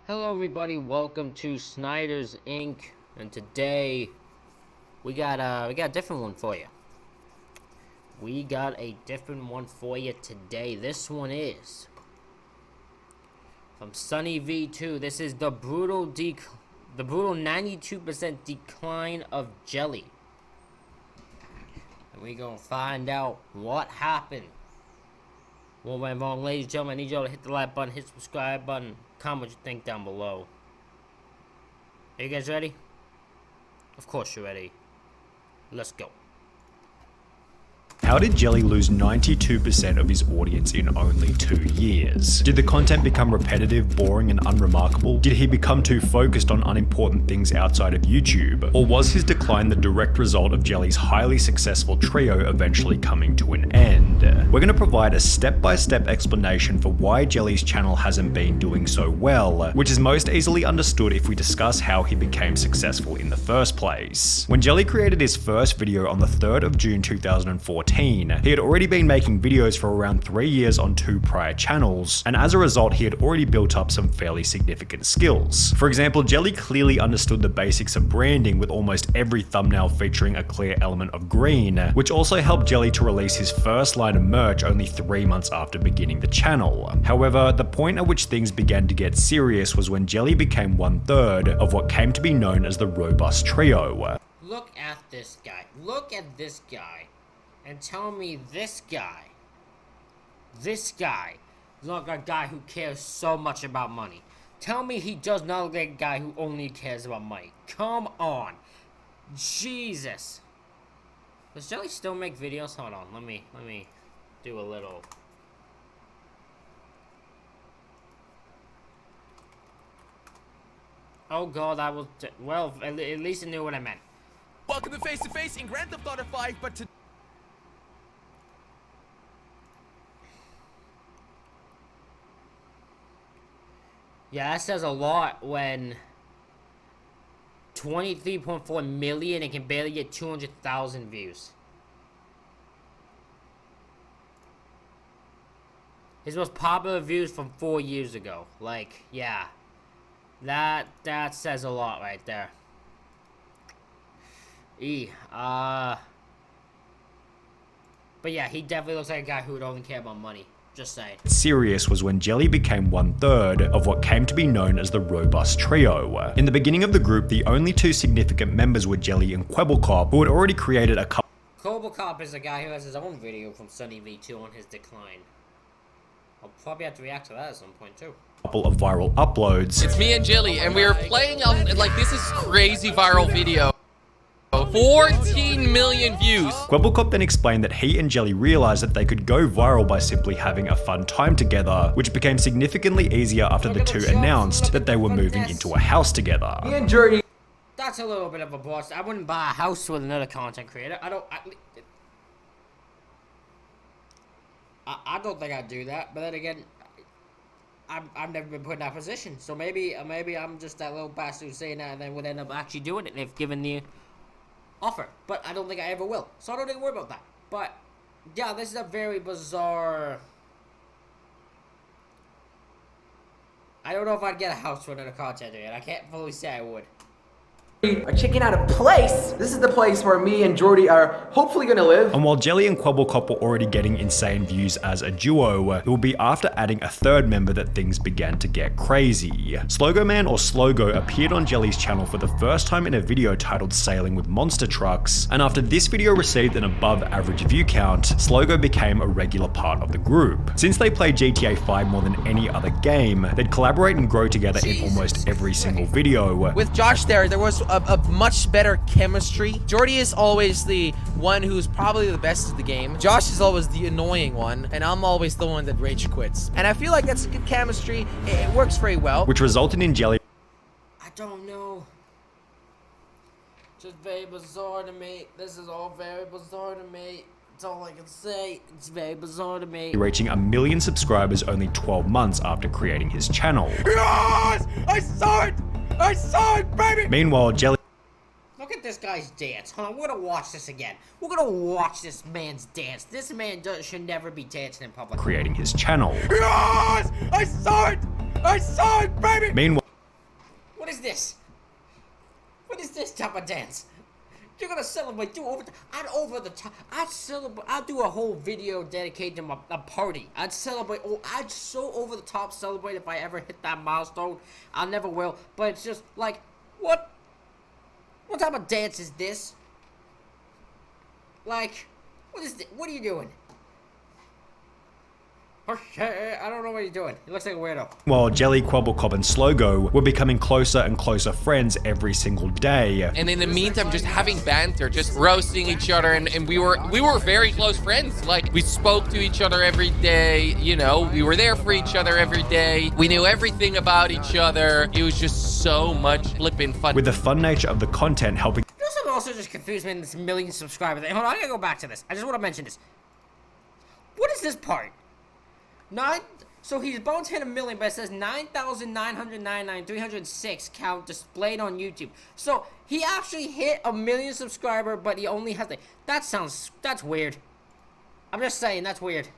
Hello everybody, welcome to Snyder's Inc. And today we got a different one for you. This one is from Sunny V2. This is the brutal 92% decline of Jelly. And we gonna find out what happened. What went wrong, ladies and gentlemen? I need y'all to hit the like button, hit the subscribe button, comment what you think down below. Are you guys ready? Of course you're ready. Let's go. How did Jelly lose 92% of his audience in only 2 years? Did the content become repetitive, boring, and unremarkable? Did he become too focused on unimportant things outside of YouTube? Or was his decline the direct result of Jelly's highly successful trio eventually coming to an end? We're going to provide a step-by-step explanation for why Jelly's channel hasn't been doing so well, which is most easily understood if we discuss how he became successful in the first place. When Jelly created his first video on the 3rd of June 2014, he had already been making videos for around 3 years on 2 prior channels, and as a result he had already built up some fairly significant skills. For example, Jelly clearly understood the basics of branding, with almost every thumbnail featuring a clear element of green, which also helped Jelly to release his first line of merch only 3 months after beginning the channel. However, the point at which things began to get serious was when Jelly became 1/3 of what came to be known as the Robust Trio. Look at this guy. Look at this guy. And tell me this guy is not a guy who cares so much about money. Tell me he does not look like a guy who only cares about money. Come on. Jesus. Does Jelly still make videos? Hold on, let me do a little. Oh god, well, at least I knew what I meant. Welcome to Face to Face in Grand Theft Auto 5, but to Yeah, that says a lot when 23.4 million and can barely get 200,000 views. His most popular views from 4 years ago. Like, yeah. That says a lot right there. But yeah, he definitely looks like a guy who would only care about money. Just saying. Serious was when Jelly became 1/3 of what came to be known as the Robust Trio. In the beginning of the group, the only 2 significant members were Jelly and Kwebbelkop, who had already created a couple. Kwebbelkop is a guy who has his own video from Sunny V2 on his decline. I'll probably have to react to that at some point too. Couple of viral uploads. it's me and Jelly, and we are playing on, like, this is crazy viral video. 14 million views. Kwebbelkop then explained that he and Jelly realized that they could go viral by simply having a fun time together, which became significantly easier after the 2 announced that they were moving into a house together. Me and Jordy. That's a little bit of a bust. I wouldn't buy a house with another content creator. I don't think I'd do that. But then again, I've never been put in that position. So maybe I'm just that little bastard who's saying that and then would end up actually doing it if given the offer. But I don't think I ever will. So I don't even worry about that. But yeah, this is a very bizarre. I don't know if I'd get a house for another content creator. I can't fully say I would. Are checking out a place. This is the place where me and Jordy are hopefully gonna live. And while Jelly and Kwebbelkop were already getting insane views as a duo, it will be after adding a 3rd member that things began to get crazy. Slogo Man, or Slogo, appeared on Jelly's channel for the first time in a video titled Sailing with Monster Trucks, and after this video received an above average view count, Slogo became a regular part of the group. Since they played GTA 5 more than any other game, they'd collaborate and grow together in almost every single video. With Josh there was a much better chemistry. Jordy is always the one who's probably the best at the game. Josh is always the annoying one, and I'm always the one that rage quits. And I feel like that's a good chemistry. It works very well. Which resulted in Jelly. I don't know. Just very bizarre to me. This is all very bizarre to me. That's all I can say. It's very bizarre to me. Reaching 1 million subscribers only 12 months after creating his channel. Yes! I saw it! I saw it, baby! Meanwhile, Jelly. Look at this guy's dance. Hold on, we're gonna watch this again. We're gonna watch this man's dance. This man should never be dancing in public. Creating his channel. Yes! I saw it! I saw it, baby! Meanwhile, is this? What is this type of dance? You're gonna celebrate, over the top. I'd celebrate. I'd do a whole video dedicated to a party. I'd celebrate. Oh, I'd so over the top celebrate if I ever hit that milestone. I never will. But it's just like, what type of dance is this? Like, what is this? What are you doing? Okay, I don't know what you're doing. He looks like a weirdo. While Jelly, Quabblecop, and Slogo were becoming closer and closer friends every single day. And in the meantime, just having banter, just roasting each other, and we were very close friends. Like, we spoke to each other every day, you know, we were there for each other every day. We knew everything about each other. It was just so much flipping fun. With the fun nature of the content helping You know something also just confused me in this million subscriber thing? Hold on, I gotta go back to this. I just want to mention this. What is this part? So he's about to hit 1 million, but it says 9,999,306 count displayed on YouTube. So he actually hit 1 million subscriber, but he only has that's weird. I'm just saying, that's weird.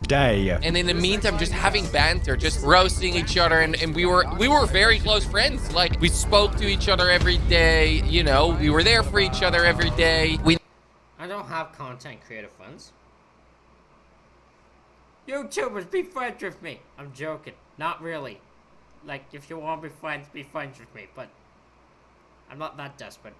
day. And in the meantime, just having banter, just roasting each other, and we were very close friends. Like, we spoke to each other every day, you know, we were there for each other every day. I don't have content creator friends. YouTubers, be friends with me. I'm joking. Not really. Like, if you want to be friends with me. But I'm not that desperate.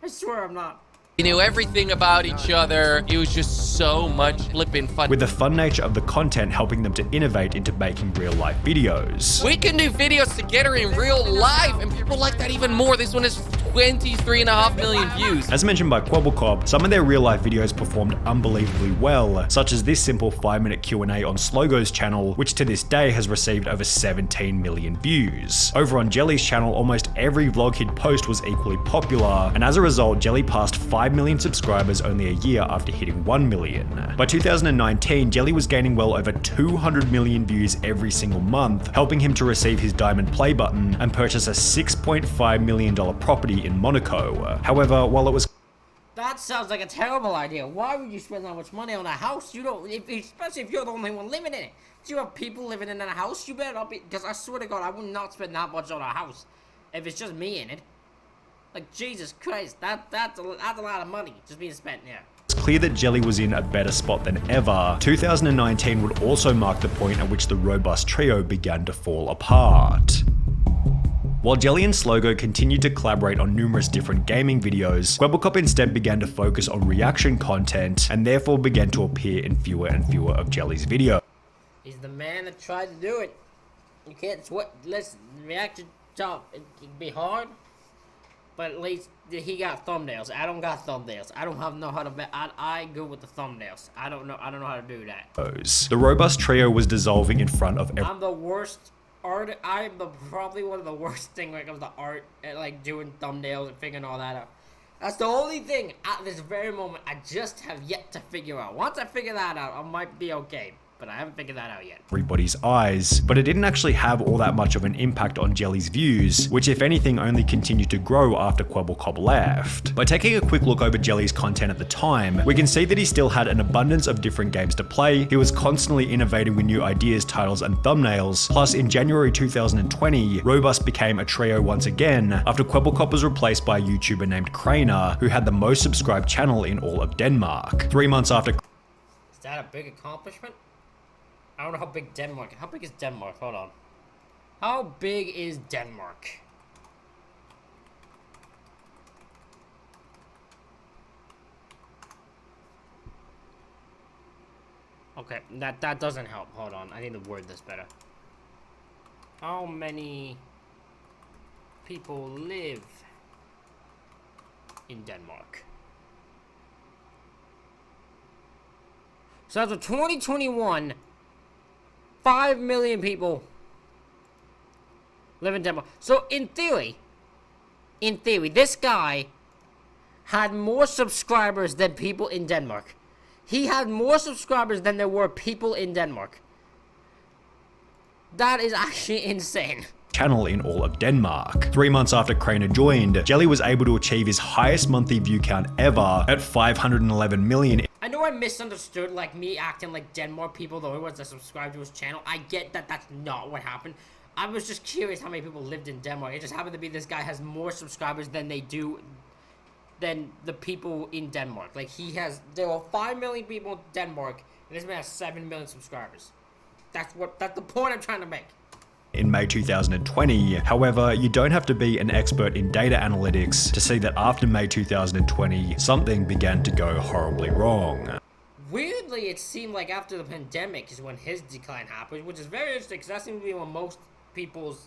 I swear I'm not. We knew everything about each other. It was just so much flipping fun. With the fun nature of the content helping them to innovate into making real life videos. We can do videos together in real life, and people like that even more. This one has 23.5 million views. As mentioned by Quabblecop, some of their real life videos performed unbelievably well, such as this simple 5-minute Q&A on Slogo's channel, which to this day has received over 17 million views. Over on Jelly's channel, almost every vlog he'd post was equally popular, and as a result, Jelly passed 5 million subscribers only a year after hitting 1 million. By 2019, Jelly was gaining well over 200 million views every single month, helping him to receive his diamond play button and purchase a $6.5 million property in Monaco. However, while it was That sounds like a terrible idea. Why would you spend that much money on a house? You don't, especially if you're the only one living in it. Do you have people living in a house? You better not be, because I swear to God, I would not spend that much on a house if it's just me in it. Like, Jesus Christ, that's a lot of money just being spent there. It's clear that Jelly was in a better spot than ever. 2019 would also mark the point at which the Robust trio began to fall apart. While Jelly and Slogo continued to collaborate on numerous different gaming videos, Quabblecop instead began to focus on reaction content and therefore began to appear in fewer and fewer of Jelly's videos. He's the man that tried to do it. You can't sweat. Listen, reaction job, it can be hard, but at least he got thumbnails. I don't got thumbnails. I don't know how to. I go with the thumbnails. I don't know how to do that. The Robust trio was dissolving in front of everyone. I'm the worst art. I'm probably one of the worst thing when it comes to art and like doing thumbnails and figuring all that out. That's the only thing at this very moment I just have yet to figure out. Once I figure that out, I might be okay. But I haven't figured that out yet. Everybody's eyes, but it didn't actually have all that much of an impact on Jelly's views, which if anything only continued to grow after Quabblecop left. By taking a quick look over Jelly's content at the time, we can see that he still had an abundance of different games to play. He was constantly innovating with new ideas, titles, and thumbnails. Plus, in January 2020, Robust became a trio once again, after Quabblecop was replaced by a YouTuber named Craner, who had the most subscribed channel in all of Denmark. 3 months after... Is that a big accomplishment? I don't know how big how big is Denmark? Hold on. How big is Denmark? Okay, that doesn't help. Hold on, I need to word this better. How many people live in Denmark? So as of 2021, 5 million people live in Denmark. So in theory, this guy had more subscribers than people in Denmark. He had more subscribers than there were people in Denmark. That is actually insane. Channel in all of Denmark. 3 months after Craner joined, Jelly was able to achieve his highest monthly view count ever at 511 million. I know I misunderstood, like, me acting like Denmark people, the only ones that subscribe to his channel. I get that that's not what happened. I was just curious how many people lived in Denmark. It just happened to be this guy has more subscribers than the people in Denmark. Like, there are 5 million people in Denmark, and this man has 7 million subscribers. That's the point I'm trying to make. In May 2020. However, you don't have to be an expert in data analytics to see that after May 2020, something began to go horribly wrong. Weirdly, it seemed like after the pandemic is when his decline happened, which is very interesting because that seems to be when most people's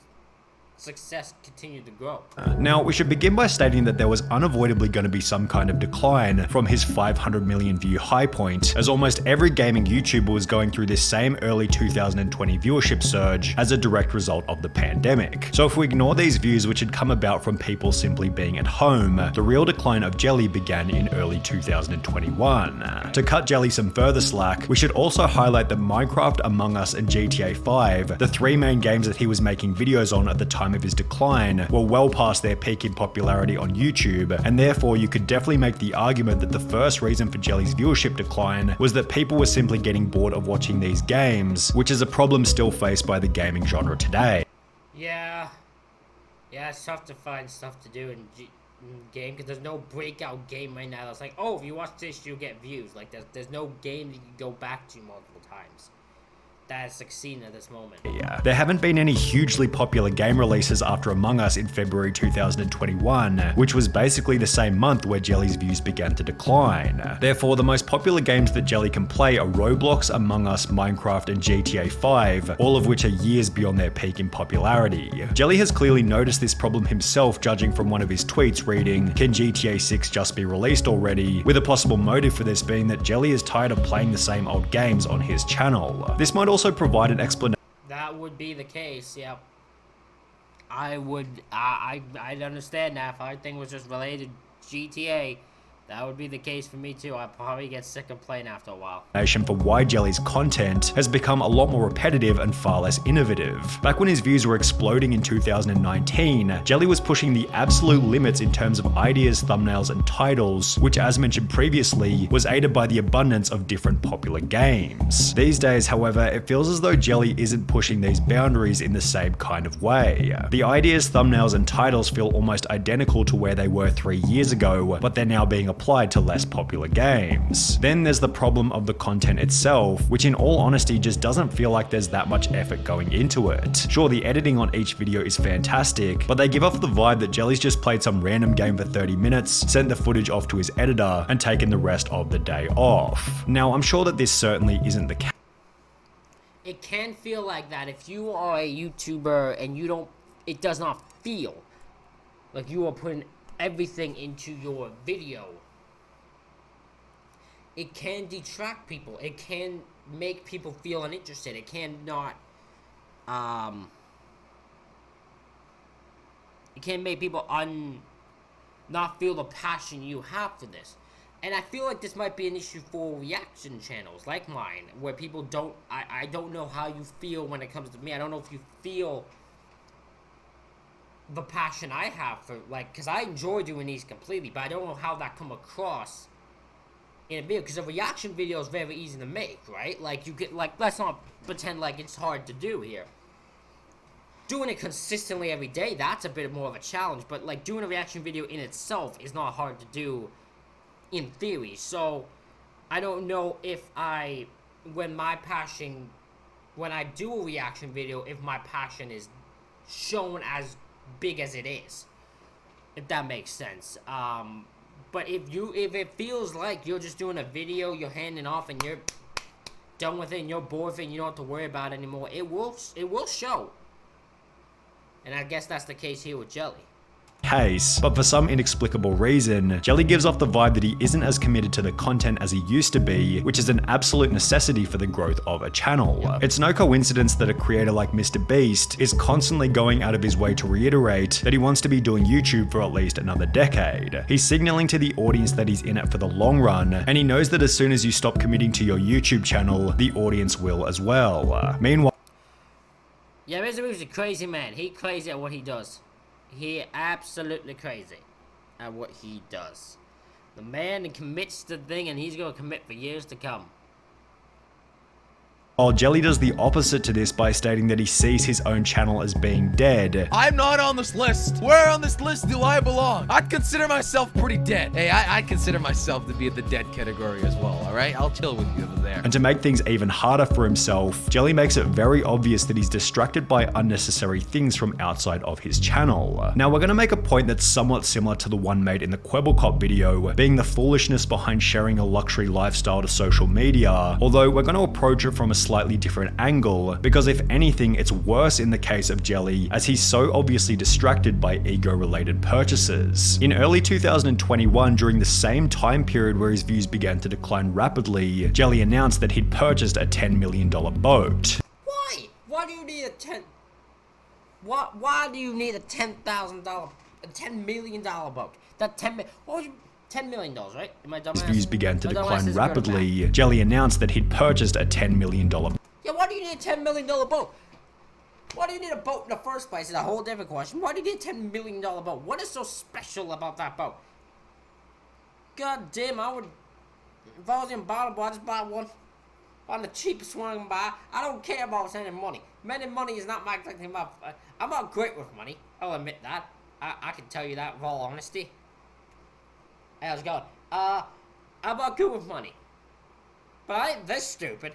success continued to grow. Now, we should begin by stating that there was unavoidably going to be some kind of decline from his 500 million view high point, as almost every gaming YouTuber was going through this same early 2020 viewership surge as a direct result of the pandemic. So if we ignore these views which had come about from people simply being at home, the real decline of Jelly began in early 2021. To cut Jelly some further slack, we should also highlight that Minecraft, Among Us, and GTA 5, the 3 main games that he was making videos on at the time of his decline, were well past their peak in popularity on YouTube, and therefore you could definitely make the argument that the first reason for Jelly's viewership decline was that people were simply getting bored of watching these games, which is a problem still faced by the gaming genre today. Yeah, it's tough to find stuff to do in game because there's no breakout game right now that's like, oh, if you watch this, you'll get views. Like, there's no game that you can go back to multiple times that has succeeded at this moment. Yeah. There haven't been any hugely popular game releases after Among Us in February 2021, which was basically the same month where Jelly's views began to decline. Therefore, the most popular games that Jelly can play are Roblox, Among Us, Minecraft, and GTA 5, all of which are years beyond their peak in popularity. Jelly has clearly noticed this problem himself, judging from one of his tweets reading, "Can GTA 6 just be released already?" with a possible motive for this being that Jelly is tired of playing the same old games on his channel. This might also provide an explanation. That would be the case, yep. I'd understand that if everything was just related to GTA. That would be the case for me too. I'd probably get sick of playing after a while. For why Jelly's content has become a lot more repetitive and far less innovative. Back when his views were exploding in 2019, Jelly was pushing the absolute limits in terms of ideas, thumbnails, and titles, which, as mentioned previously, was aided by the abundance of different popular games. These days, however, it feels as though Jelly isn't pushing these boundaries in the same kind of way. The ideas, thumbnails, and titles feel almost identical to where they were 3 years ago, but they're now being applied to less popular games. Then there's the problem of the content itself, which in all honesty just doesn't feel like there's that much effort going into it. Sure, the editing on each video is fantastic, but they give off the vibe that Jelly's just played some random game for 30 minutes, sent the footage off to his editor, and taken the rest of the day off. Now, I'm sure that this certainly isn't the case. It can feel like that if you are a YouTuber and it does not feel like you are putting everything into your video. It can detract people. It can make people feel uninterested. It can not, it can make people not feel the passion you have for this. And I feel like this might be an issue for reaction channels like mine, where people don't, I don't know how you feel when it comes to me. I don't know if you feel the passion I have for, like, because I enjoy doing these completely, but I don't know how that come across in a video, because a reaction video is very easy to make, right? Like, you get, like, let's not pretend like it's hard to do here. Doing it consistently every day, that's a bit more of a challenge, but, like, doing a reaction video in itself is not hard to do in theory. So I don't know if when I do a reaction video, if my passion is shown as big as it is, if that makes sense. But if it feels like you're just doing a video, you're handing off and you're done with it and you're bored with it and you don't have to worry about it anymore, it will show. And I guess that's the case here with Jelly. Case, but for some inexplicable reason, Jelly gives off the vibe that he isn't as committed to the content as he used to be, which is an absolute necessity for the growth of a channel. It's no coincidence that a creator like MrBeast is constantly going out of his way to reiterate that he wants to be doing YouTube for at least another decade. He's signaling to the audience that he's in it for the long run, and he knows that as soon as you stop committing to your YouTube channel, the audience will as well. Meanwhile, yeah, MrBeast is a crazy man. He's crazy at what he does. He absolutely crazy at what he does. The man commits to the thing, and he's gonna commit for years to come. While Jelly does the opposite to this by stating that he sees his own channel as being dead. I'm not on this list. Where on this list do I belong? I'd consider myself pretty dead. Hey, I consider myself to be in the dead category as well, all right? I'll chill with you over there. And to make things even harder for himself, Jelly makes it very obvious that he's distracted by unnecessary things from outside of his channel. Now, we're going to make a point that's somewhat similar to the one made in the Kwebbelkop video, being the foolishness behind sharing a luxury lifestyle to social media, although we're going to approach it from a slightly different angle, because if anything, it's worse in the case of Jelly, as he's so obviously distracted by ego-related purchases. In early 2021, during the same time period where his views began to decline rapidly, Jelly announced that he'd purchased a $10 million boat. Why? Why do you need Why do you need a $10 million boat? That $10 million, right? Am I dumb? His views began to decline rapidly. Jelly announced that he'd purchased a $10 million. Yeah, why do you need a $10 million boat? Why do you need a boat in the first place? It's a whole different question. Why do you need a $10 million boat? What is so special about that boat? God damn, if I was in Bottom, I'd just buy one. I'm the cheapest one I can buy. I don't care about spending money. Spending money is not my thing. I'm not great with money. I'll admit that. I can tell you that with all honesty. Hey, how's it going? I'm not good with money. But I ain't this stupid.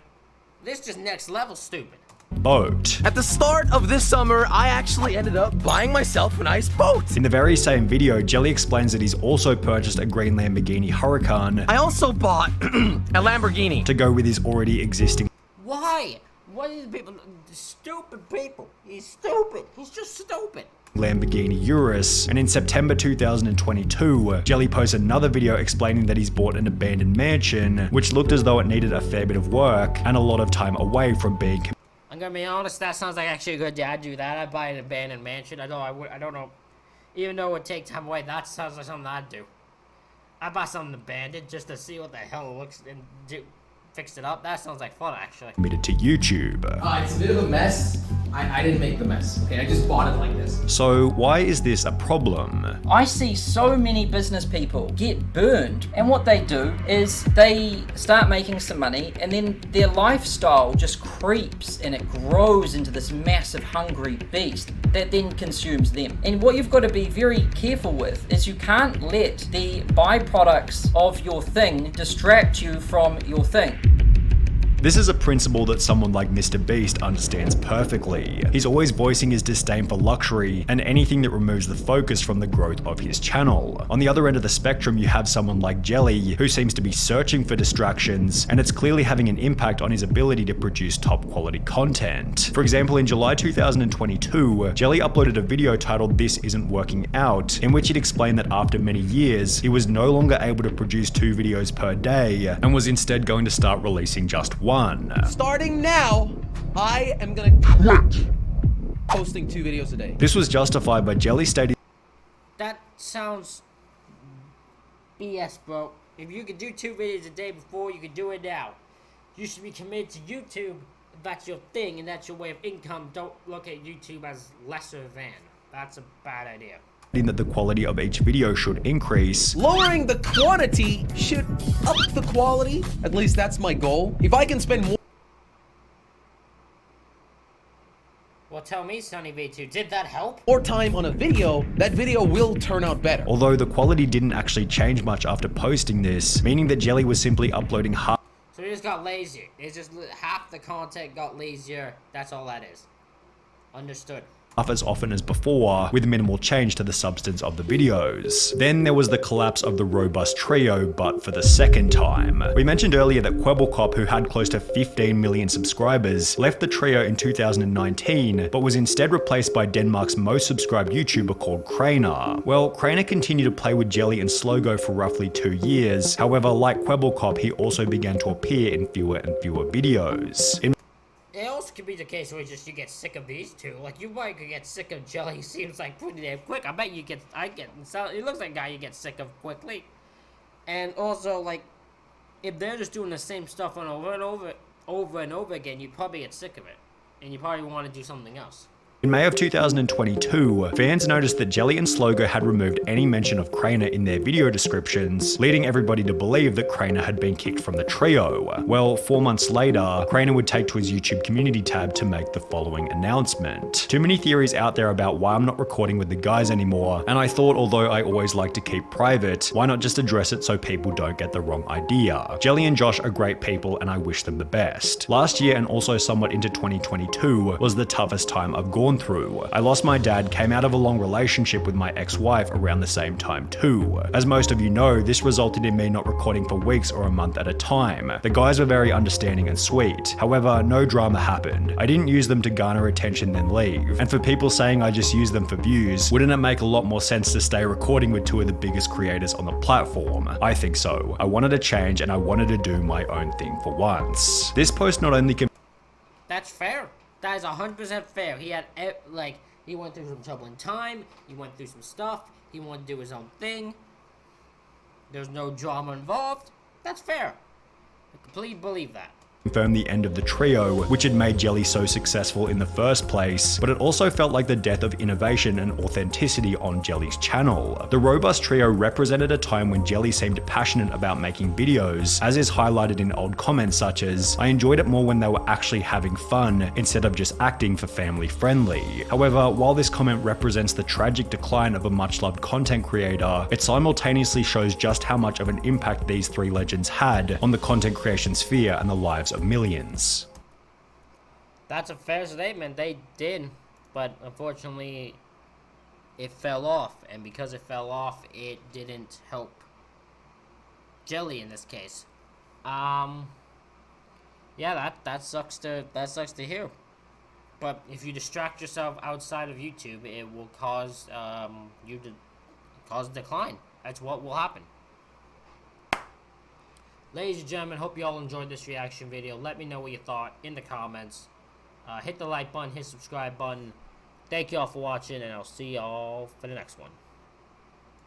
This just next level stupid. Boat. At the start of this summer, I actually ended up buying myself a nice boat. In the very same video, Jelly explains that he's also purchased a green Lamborghini Huracan. I also bought a Lamborghini to go with his already existing. Why? What are these people? Stupid people. He's stupid. He's just stupid. Lamborghini Urus, and in September 2022, Jelly posts another video explaining that he's bought an abandoned mansion, which looked as though it needed a fair bit of work and a lot of time away from being. I'm gonna be honest, that sounds like actually a good idea. I'd do that. I'd buy an abandoned mansion. I don't know. Even though it would take time away, that sounds like something I'd do. I'd buy something abandoned just to see what the hell it looks and fix it up. That sounds like fun, actually. Committed to YouTube. It's a bit of a mess. I didn't make the mess, okay? I just bought it like this. So why is this a problem? I see so many business people get burned, and what they do is they start making some money, and then their lifestyle just creeps and it grows into this massive hungry beast that then consumes them. And what you've got to be very careful with is you can't let the byproducts of your thing distract you from your thing. This is a principle that someone like Mr. Beast understands perfectly. He's always voicing his disdain for luxury and anything that removes the focus from the growth of his channel. On the other end of the spectrum, you have someone like Jelly, who seems to be searching for distractions, and it's clearly having an impact on his ability to produce top quality content. For example, in July 2022, Jelly uploaded a video titled "This Isn't Working Out," in which he'd explained that after many years, he was no longer able to produce 2 videos per day, and was instead going to start releasing just one. Starting now, I am gonna quit posting 2 videos a day. This was justified by Jelly stating, That sounds BS, bro. If you could do 2 videos a day before, you could do it now. You should be committed to YouTube. If that's your thing and that's your way of income, don't look at YouTube as lesser than. That's a bad idea. that the quality of each video should increase. Lowering the quantity should up the quality. At least that's my goal. If I can spend more. Well, tell me, Sonny V2, did that help? More time on a video, that video will turn out better. Although the quality didn't actually change much after posting this, meaning that Jelly was simply uploading half. So he just got lazier. It's just half the content got lazier. That's all that is. Understood. As often as before, with minimal change to the substance of the videos. Then there was the collapse of the robust trio, but for the second time. We mentioned earlier that Kwebbelkop, who had close to 15 million subscribers, left the trio in 2019, but was instead replaced by Denmark's most subscribed YouTuber called Craner. Well, Craner continued to play with Jelly and Slogo for roughly 2 years. However, like Kwebbelkop, he also began to appear in fewer and fewer videos. It also could be the case where just you get sick of these two. Like, you might get sick of Jelly. He seems like pretty damn quick. I bet you get, it looks like a guy you get sick of quickly. And also, like, if they're just doing the same stuff over and over again, you probably get sick of it. And you probably want to do something else. In May of 2022, fans noticed that Jelly and Slogo had removed any mention of Crainer in their video descriptions, leading everybody to believe that Crainer had been kicked from the trio. Well, 4 months later, Crainer would take to his YouTube community tab to make the following announcement. Too many theories out there about why I'm not recording with the guys anymore, and I thought although I always like to keep private, why not just address it so people don't get the wrong idea. Jelly and Josh are great people and I wish them the best. Last year and also somewhat into 2022 was the toughest time I've gone through. I lost my dad, came out of a long relationship with my ex-wife around the same time too. As most of you know, this resulted in me not recording for weeks or a month at a time. The guys were very understanding and sweet. However, no drama happened. I didn't use them to garner attention then leave. And for people saying I just use them for views, wouldn't it make a lot more sense to stay recording with two of the biggest creators on the platform? I think so. I wanted to change and I wanted to do my own thing for once. This post not only That's fair. That is 100% fair. He had, he went through some troubling time. He went through some stuff. He wanted to do his own thing. There's no drama involved. That's fair. I completely believe that. confirmed the end of the trio, which had made Jelly so successful in the first place, but it also felt like the death of innovation and authenticity on Jelly's channel. The robust trio represented a time when Jelly seemed passionate about making videos, as is highlighted in old comments such as, "I enjoyed it more when they were actually having fun, instead of just acting for family friendly." However, while this comment represents the tragic decline of a much-loved content creator, it simultaneously shows just how much of an impact these three legends had on the content creation sphere and the lives of millions. That's a fair statement. They did, but unfortunately, it fell off, and because it fell off, it didn't help Jelly in this case. Yeah, that sucks to hear. But if you distract yourself outside of YouTube, it will cause you to cause a decline. That's what will happen. Ladies and gentlemen, hope you all enjoyed this reaction video. Let me know what you thought in the comments. Hit the like button, hit the subscribe button. Thank you all for watching, and I'll see y'all for the next one.